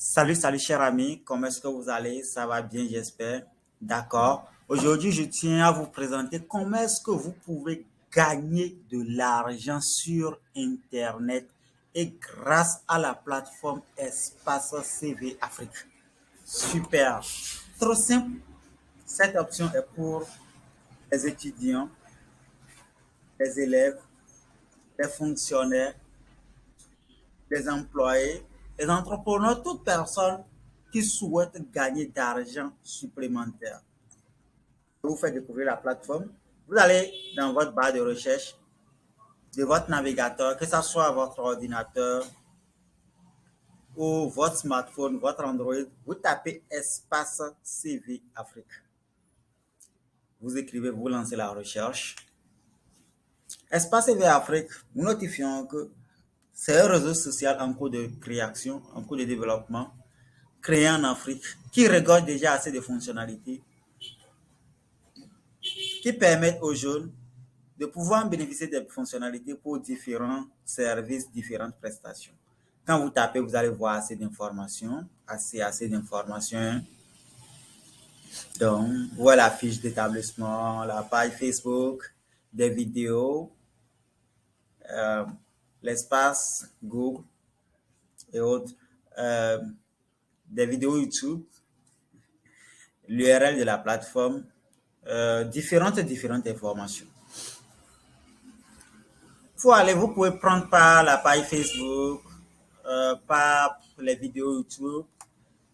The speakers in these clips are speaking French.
Salut, salut, cher ami. Comment est-ce que vous allez? Ça va bien, j'espère. D'accord. Aujourd'hui, je tiens à vous présenter comment est-ce que vous pouvez gagner de l'argent sur Internet et grâce à la plateforme Espace CV Afrique. Super. Trop simple. Cette option est pour les étudiants, les élèves, les fonctionnaires, les employés, les entrepreneurs, toute personne qui souhaite gagner d'argent supplémentaire. Je vous fais découvrir la plateforme. Vous allez dans votre barre de recherche de votre navigateur, que ce soit votre ordinateur ou votre smartphone, votre Android, vous tapez espace CV Afrique. Vous écrivez, vous lancez la recherche. Espace CV Afrique, nous notifions que c'est un réseau social en cours de création, en cours de développement, créé en Afrique, qui regorge déjà assez de fonctionnalités qui permettent aux jeunes de pouvoir bénéficier des fonctionnalités pour différents services, différentes prestations. Quand vous tapez, vous allez voir assez d'informations, assez d'informations. Donc, voilà la fiche d'établissement, la page Facebook, des vidéos, euh, l'espace Google et autres, euh, des vidéos YouTube, l'URL de la plateforme, différentes informations. Faut aller, vous pouvez prendre par la page Facebook, par les vidéos YouTube,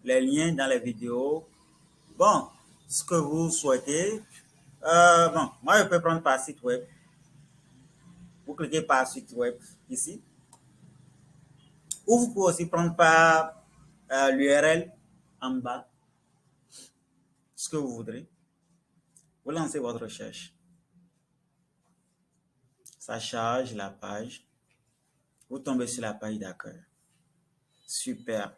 les liens dans les vidéos. Bon, ce que vous souhaitez. Bon, moi, je peux prendre par site web. Vous cliquez par site web ici. Ou vous pouvez aussi prendre par l'URL en bas, ce que vous voudrez. Vous lancez votre recherche. Ça charge la page. Vous tombez sur la page d'accueil. Super.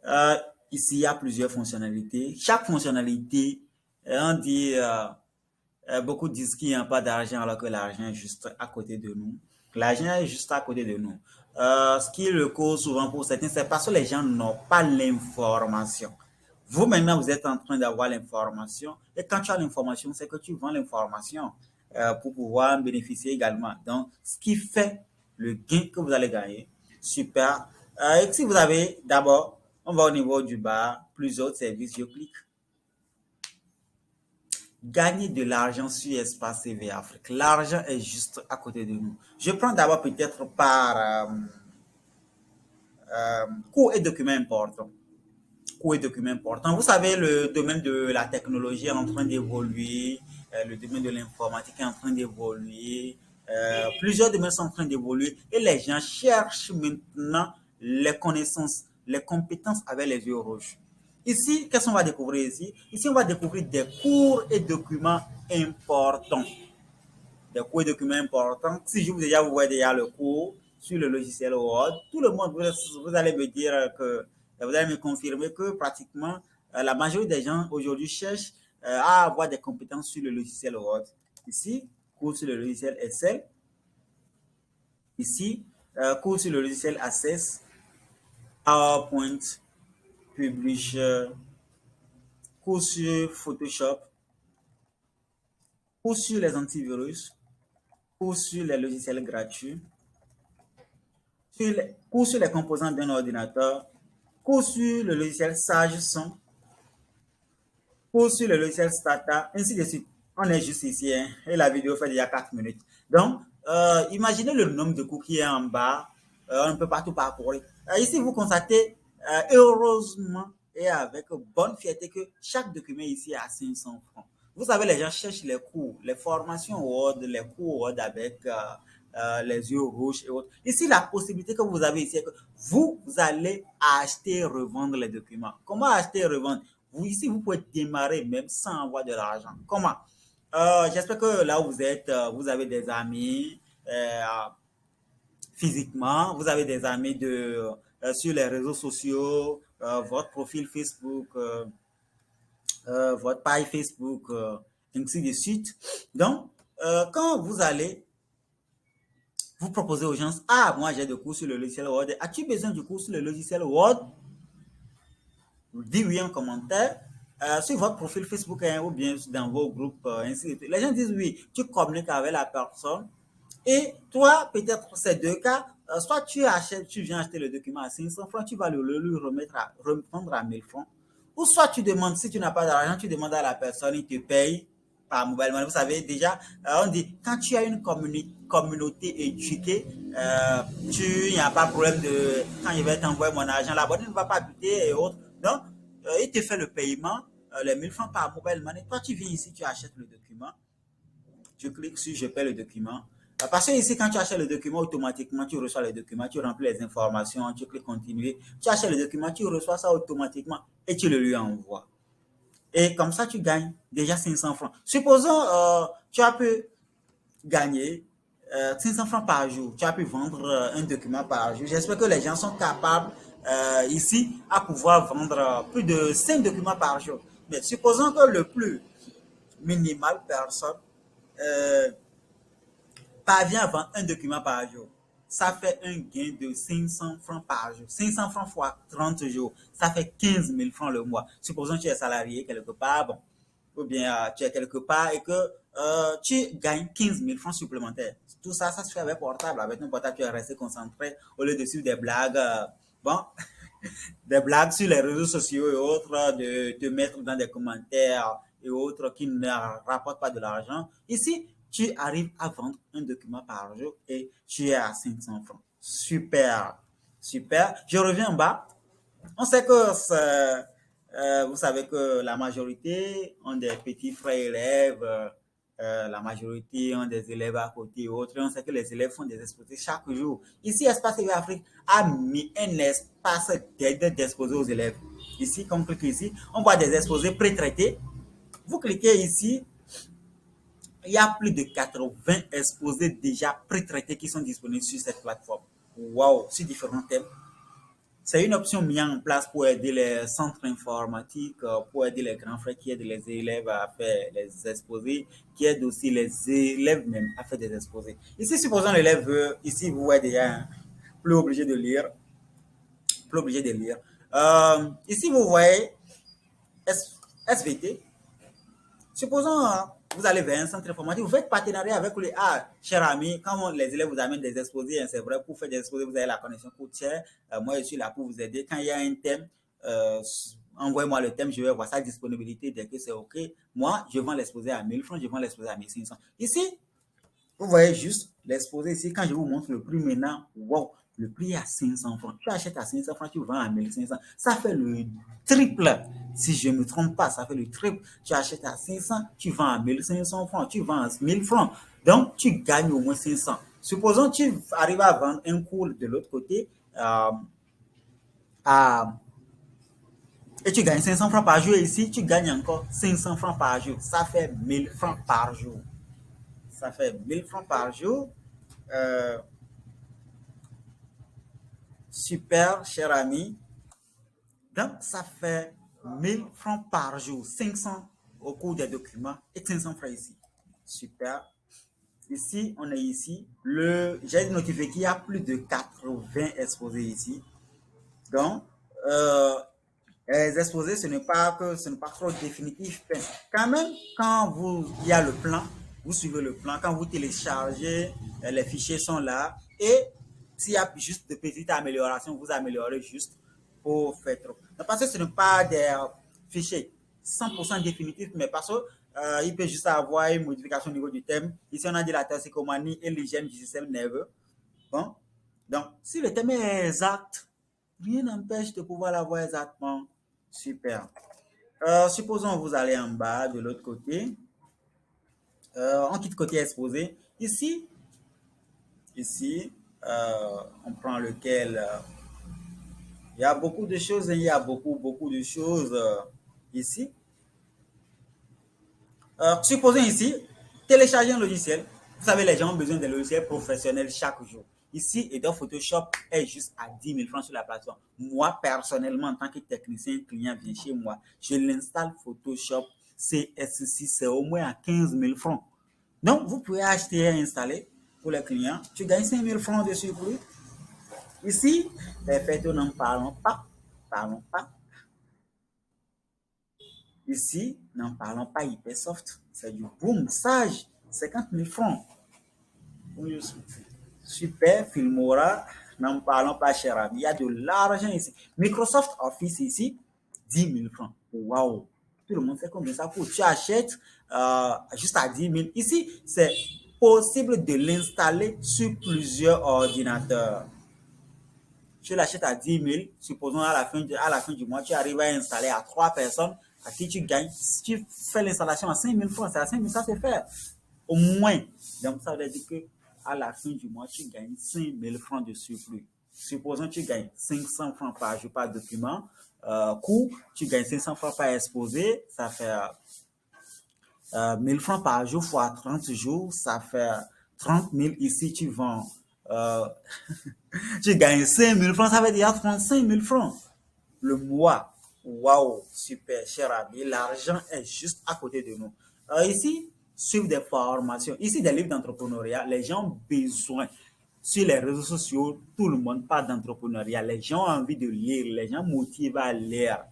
Euh, Ici, il y a plusieurs fonctionnalités. Chaque fonctionnalité, on dit, beaucoup disent qu'il n'y a pas d'argent alors que l'argent est juste à côté de nous. L'argent est juste à côté de nous. Ce qui est le cause souvent pour certains, c'est parce que les gens n'ont pas l'information. Vous, maintenant, vous êtes en train d'avoir l'information. Et quand tu as l'information, c'est que tu vends l'information pour pouvoir en bénéficier également. Donc, ce qui fait le gain que vous allez gagner. Super. Et si vous avez d'abord, on va au niveau du bas, plus autres services, je clique. Gagner de l'argent sur Espace CV Afrique. L'argent est juste à côté de nous. Je prends d'abord peut-être par coûts et documents importants. Coûts et documents importants. Vous savez, le domaine de la technologie est en train d'évoluer, le domaine de l'informatique est en train d'évoluer, plusieurs domaines sont en train d'évoluer et les gens cherchent maintenant les connaissances, les compétences avec les yeux rouges. Ici, qu'est-ce qu'on va découvrir ici? Ici, on va découvrir des cours et documents importants. Des cours et documents importants. Si je vous déjà vous voyez déjà le cours sur le logiciel Word, tout le monde, vous allez me dire que, vous allez me confirmer que pratiquement la majorité des gens aujourd'hui cherchent à avoir des compétences sur le logiciel Word. Ici, cours sur le logiciel Excel. Ici, cours sur le logiciel Access, PowerPoint, Publisher, cours sur Photoshop, cours sur les antivirus, cours sur les logiciels gratuits, cours sur les composants d'un ordinateur, cours sur le logiciel Sage Son, cours sur le logiciel Stata, ainsi de suite. On est juste ici, hein, et la vidéo fait déjà 4 minutes. Donc, imaginez le nombre de cours qui est en bas. On ne peut pas tout parcourir. Ici, vous constatez, heureusement et avec bonne fierté, que chaque document ici est à 500 francs. Vous savez, les gens cherchent les cours, les formations Word, les cours Word avec les yeux rouges et autres. Ici, la possibilité que vous avez ici est que vous allez acheter et revendre les documents. Comment acheter et revendre? Vous, ici, vous pouvez démarrer même sans avoir de l'argent. Comment? J'espère que là où vous êtes, vous avez des amis physiquement, vous avez des amis sur les réseaux sociaux, votre profil Facebook, votre page Facebook, ainsi de suite. Donc, quand vous allez vous proposer aux gens, ah, moi j'ai des cours sur le logiciel Word, as-tu besoin du cours sur le logiciel Word? dis oui en commentaire. Sur votre profil Facebook hein, ou bien dans vos groupes, ainsi de suite. Les gens disent oui, tu communiques avec la personne et toi, peut-être ces deux cas, soit tu achètes, tu viens acheter le document à 500 francs, tu vas le lui reprendre à 1000 francs, ou soit tu demandes, si tu n'as pas d'argent, tu demandes à la personne, il te paye par mobile money. Vous savez, déjà, on dit, quand tu as une communauté éduquée, il n'y a pas de problème de, quand je vais t'envoyer mon argent, la boîte ne va pas buter et autres. Donc, il te fait le paiement, les 1000 francs par mobile money. Toi, tu viens ici, tu achètes le document, tu cliques sur je paie le document. Parce que ici, quand tu achètes le document, automatiquement, tu reçois le document, tu remplis les informations, tu cliques continuer, tu achètes le document, tu reçois ça automatiquement et tu le lui envoies. Et comme ça, tu gagnes déjà 500 francs. Supposons, tu as pu gagner 500 francs par jour. Tu as pu vendre un document par jour. J'espère que les gens sont capables ici à pouvoir vendre plus de 5 documents par jour. Mais supposons que le plus minimal personne euh, parvient à vendre un document par jour. Ça fait un gain de 500 francs par jour. 500 francs fois 30 jours, ça fait 15 000 francs le mois. Supposons que tu es salarié quelque part, bon, ou bien tu es quelque part et que tu gagnes 15 000 francs supplémentaires. Tout ça, ça se fait avec portable. Avec un portable, tu es resté concentré au lieu de suivre des blagues. Bon, des blagues sur les réseaux sociaux et autres, de te mettre dans des commentaires et autres qui ne rapportent pas de l'argent. Ici, tu arrives à vendre un document par jour et tu es à 500 francs. Super, super. Je reviens en bas. On sait que vous savez que la majorité ont des petits frères élèves, la majorité ont des élèves à côté et autres. On sait que les élèves font des exposés chaque jour. Ici, Espace TV Afrique a mis un espace d'aide d'exposés aux élèves. Ici, comme clique ici, on voit des exposés pré-traités. Vous cliquez ici, il y a plus de 80 exposés déjà pré-traités qui sont disponibles sur cette plateforme. Waouh, sur différents thèmes. C'est une option mise en place pour aider les centres informatiques, pour aider les grands frères qui aident les élèves à faire les exposés, qui aident aussi les élèves même à faire des exposés. Ici, supposons l'élève veut, ici vous voyez déjà, hein, plus obligé de lire, plus obligé de lire. Ici, vous voyez SVT. Supposons, vous allez vers un centre informatique, vous faites partenariat avec les cher ami, quand les élèves vous amènent des exposés, hein, c'est vrai, pour faire des exposés, vous avez la connexion coûtière. Moi, je suis là pour vous aider. Quand il y a un thème, envoyez-moi le thème, je vais voir sa disponibilité. Dès que c'est OK, moi, je vends l'exposé à 1000 francs, je vends l'exposé à 1500. Ici, vous voyez juste l'exposé ici. Quand je vous montre le prix maintenant, wow, le prix est à 500 francs. Tu achètes à 500 francs, tu vends à 1500. Ça fait le triple. Si je ne me trompe pas, ça fait le triple. Tu achètes à 500, tu vends à 1500 francs, tu vends à 1000 francs. Donc, tu gagnes au moins 500. Supposons que tu arrives à vendre un cours de l'autre côté à et tu gagnes 500 francs par jour. Et ici, tu gagnes encore 500 francs par jour. Ça fait 1000 francs par jour. Ça fait 1000 francs par jour. Euh, Super, cher ami. Donc, ça fait 1000 francs par jour. 500 au cours des documents et 500 francs ici. Super. Ici, on est ici. J'ai notifié qu'il y a plus de 80 exposés ici. Donc, les exposés, ce n'est pas trop définitif. Quand même, il y a le plan, vous suivez le plan. Quand vous téléchargez, les fichiers sont là. Et s'il y a juste de petites améliorations, vous améliorez juste pour faire trop. Parce que ce n'est pas des fichiers 100% définitifs, mais parce qu'il peut juste avoir une modification au niveau du thème. Ici, on a dit la toxicomanie et l'hygiène du système nerveux. Bon, donc, si le thème est exact, rien n'empêche de pouvoir l'avoir exactement. Super. Supposons que vous allez en bas de l'autre côté. On quitte côté exposé. Ici, on prend lequel. Il y a beaucoup de choses. Il y a beaucoup de choses ici. Supposons ici, télécharger un logiciel. Vous savez, les gens ont besoin de logiciels professionnels chaque jour. Ici, Adobe Photoshop est juste à 10 000 francs sur la plateforme. Moi, personnellement, en tant que technicien, client vient chez moi, je l'installe Photoshop CS6, c'est au moins à 15 000 francs. Donc, vous pouvez acheter et installer pour les clients. Tu gagnes 5 000 francs dessus pour lui. Ici, les photos n'en parlons pas. Parlons pas. Ici, n'en parlons pas Hypersoft, c'est du boom, sage, 50 000 francs. Super, Filmora, n'en parlons pas, cher ami. Il y a de l'argent ici. Microsoft Office ici, 10 000 francs. Waouh! Tout le monde sait combien ça coûte. Tu achètes juste à 10 000. Ici, c'est possible de l'installer sur plusieurs ordinateurs. Tu l'achètes à 10 000, supposons à la fin du mois, tu arrives à installer à 3 personnes, à qui tu gagnes. Si tu fais l'installation à 5 000 francs, c'est à 5 000, ça c'est fait. Au moins. Donc, ça veut dire que à la fin du mois, tu gagnes 5 000 francs de surplus. Supposons que tu gagnes 500 francs par jour par document. Coût, tu gagnes 500 francs par exposé, ça fait 1000 francs par jour fois 30 jours, ça fait 30 000. Ici, tu vends, tu gagnes 5 000 francs, ça veut dire 35 000 francs le mois. Waouh, super, cher ami. L'argent est juste à côté de nous. Ici, suivre des formations. Ici, des livres d'entrepreneuriat. Les gens ont besoin. Sur les réseaux sociaux, tout le monde parle d'entrepreneuriat. Les gens ont envie de lire. Les gens motivent à lire.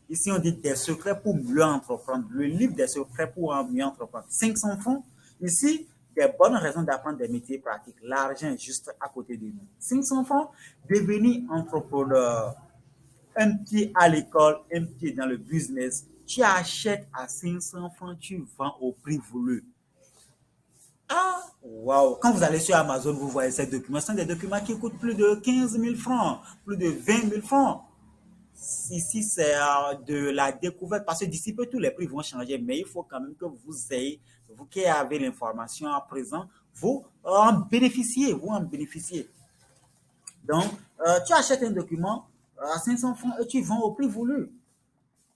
Ici, on dit des secrets pour mieux entreprendre. Le livre des secrets pour mieux entreprendre. 500 francs. Ici, des bonnes raisons d'apprendre des métiers pratiques. L'argent est juste à côté de nous. 500 francs, devenir entrepreneur. Un pied à l'école, un pied dans le business. Tu achètes à 500 francs, tu vends au prix voulu. Ah, waouh! Quand vous allez sur Amazon, vous voyez ces documents. Ce sont des documents qui coûtent plus de 15 000 francs, plus de 20 000 francs. Ici, c'est de la découverte parce que d'ici peu, tous les prix vont changer. Mais il faut quand même que vous ayez, vous qui avez l'information à présent, vous en bénéficiez, vous en bénéficiez. Donc, tu achètes un document à 500 francs et tu vends au prix voulu.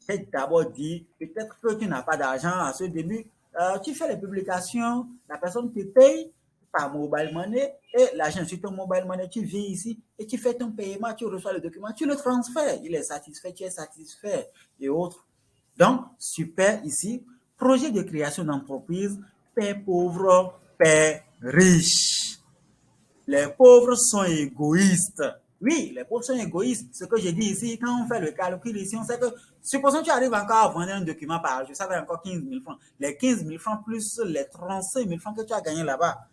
J'ai d'abord dit, peut-être que tu n'as pas d'argent à ce début. Tu fais les publications, la personne te paye par mobile money et l'argent sur ton mobile money, tu viens ici et tu fais ton paiement, tu reçois le document, tu le transfères. Il est satisfait, tu es satisfait et autres. Donc, super ici. Projet de création d'entreprise, père pauvre, père riche. Les pauvres sont égoïstes. Oui, les pauvres sont égoïstes. Ce que j'ai dit ici, quand on fait le calcul ici, on sait que, supposons que tu arrives encore à vendre un document par jour, ça va encore 15 000 francs. Les 15 000 francs plus les 35 000 francs que tu as gagnés là-bas,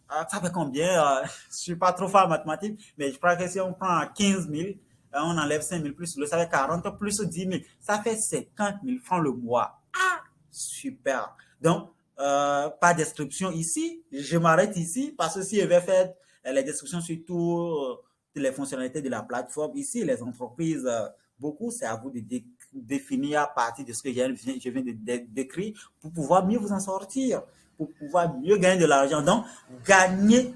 ça fait combien? Je ne suis pas trop fort en mathématiques, mais je crois que si on prend 15 000, on enlève 5 000 plus, ça fait 40 plus 10 000. Ça fait 50 000 francs le mois. Ah, super. Donc, pas description ici. Je m'arrête ici parce que si je vais faire les descriptions sur toutes les fonctionnalités de la plateforme, ici, les entreprises, beaucoup, c'est à vous de définir à partir de ce que je viens de décrire pour pouvoir mieux vous en sortir, pour pouvoir mieux gagner de l'argent. Donc, gagner